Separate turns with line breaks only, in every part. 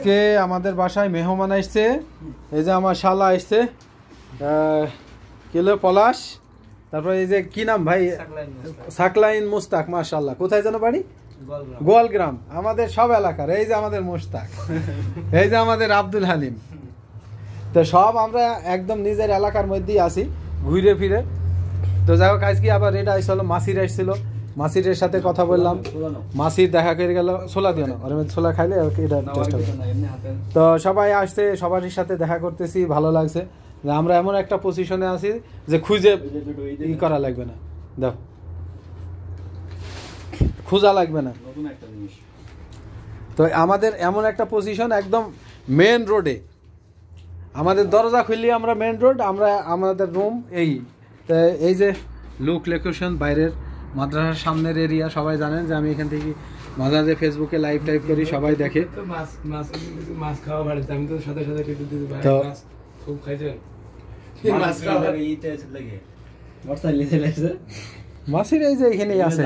আজকে আমাদের বাসায় মেহমান আসছে, এই যে আমার শালা আসছে, কিলো পলাশ, তারপর এই যে কি নাম ভাই, সাকলাইন মুস্তাক, মাশাআল্লাহ। কোথায় যেন বাড়ি? গোয়ালগ্রাম, আমাদের সব এলাকার। এই যে আমাদের মুস্তাক, এই যে আমাদের আব্দুল হালিম। তো সব আমরা একদম নিজের এলাকার মধ্যেই আছি ঘুরে ফিরে। তো যাই হোক, আজকে আবার এটা আসছিল, মাসির আসছিল, মাসিরের সাথে কথা বললাম, মাসির দেখা করে গেল। ছোলা দিও না, ওর মধ্যে ছোলা খাইলে এটা টেস্ট হবে। তো সবাই আসছে, সবারই সাথে দেখা করতেছি, ভালো লাগছে। আমরা এমন একটা পজিশনে আছি যে খুঁজে ই করা লাগবে না, দাও খোঁজা লাগবে না। তো আমাদের এমন একটা পজিশন, একদম মেন রোডে, আমাদের দরজা খুললে আমরা মেন রোড, আমরা আমাদের রুম এই যে লুক লোকেশন, বাইরের মাদ্রাসার সামনের এরিয়া। সবাই জানেন যে আমি এখান থেকে মাঝে মাঝে ফেসবুকে লাইভ টাইপ করি, সবাই দেখে।
মাছ খাওয়া বাড়িতে, আমি তো সাথে সাথে খুব খাইছেন
মাসির এই যে এখানেই আছে,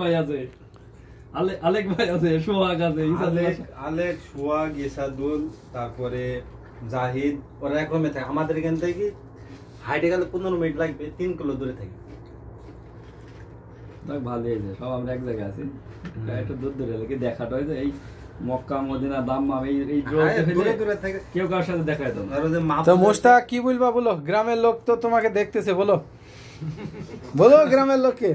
ভাই আছে, আলেক ভাই আছে, সোহাগ আছে,
আলেক, সোহাগ, ইসাদুল, তারপরে জাহিদ, ওরা একরমে থাকে। আমাদের এখান থেকে হাইটে গেলে 15 মিনিট লাগবে, 3 কিলো দূরে থাকে।
ভালো হয়েছে, সব আমরা এক জায়গায় আছি, একটু দূর দূরে লাগে দেখাটা হয়েছে। এই মক্কা মদিনা দাম্মাম এই দূরে দূরে থাকে, কেউ কারোর সাথে দেখা যেত না।
তো মোস্তাক কি বলবা বলো, গ্রামের লোক তো তোমাকে দেখতেছে, বলো বলো গ্রামের লোককে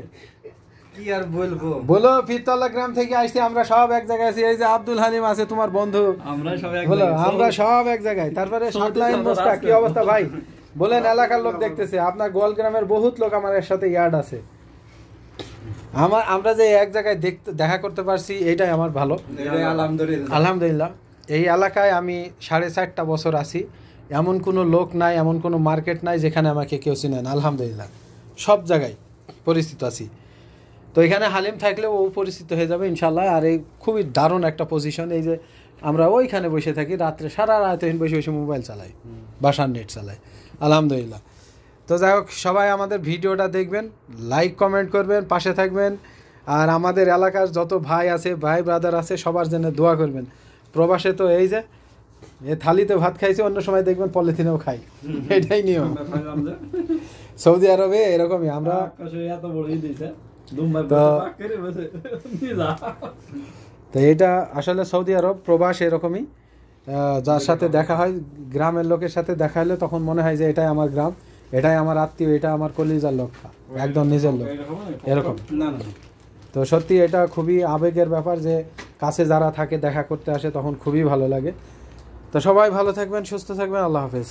কি আর বলবো,
বলো। ফিরতলা গ্রাম থেকে আসছি আমরা, সব এক জায়গায় আছি। এই যে আব্দুল হালিম আছে তোমার বন্ধু, বলো আমরা সব এক জায়গায়। তারপরে সাকলাইন মুস্তাক, কি অবস্থা ভাই বলেন? এলাকার লোক দেখতেছে, আপনার গোয়ালগ্রামের বহুত লোক আমার এর সাথে ইয়ার্ড আছে। আমরা যে এক জায়গায় দেখা করতে পারছি, এটাই আমার ভালো, আলহামদুলিল্লাহ। এই এলাকায় আমি 4.5 বছর আছি, এমন কোনো লোক নাই, এমন কোনো মার্কেট নাই যেখানে আমাকে কেউ চিনে না, আলহামদুলিল্লাহ। সব জায়গায় পরিচিত আছি। তো এখানে হালিম থাকলেও ও পরিচিত হয়ে যাবে ইনশাল্লাহ। আর এই খুবই দারুণ একটা পজিশন, এই যে আমরা ওইখানে বসে থাকি, রাত্রে সারা রাত বসে বসে মোবাইল চালাই, বাসার নেট চালাই, আলহামদুলিল্লাহ। তো যাই হোক, সবাই আমাদের ভিডিওটা দেখবেন, লাইক কমেন্ট করবেন, পাশে থাকবেন। আর আমাদের এলাকার যত ভাই আছে, ভাই ব্রাদার আছে, সবার জন্য দোয়া করবেন। প্রবাসে তো এই যে থালিতে ভাত খাইছে, অন্য সময় দেখবেন পলিথিনেও খাই, এটাই নিয়ম। সৌদি আরবে এরকমই আমরা। তো এটা আসলে সৌদি আরব প্রবাস এরকমই, যার সাথে দেখা হয়, গ্রামের লোকের সাথে দেখা হলে তখন মনে হয় যে এটাই আমার গ্রাম, এটাই আমার আত্মীয়, এটা আমার কলিজার লোক, একদম নিজের লোক, এরকম। তো সত্যি এটা খুবই আবেগের ব্যাপার যে কাছে যারা থাকে দেখা করতে আসে, তখন খুবই ভালো লাগে। তো সবাই ভালো থাকবেন, সুস্থ থাকবেন, আল্লাহ হাফেজ।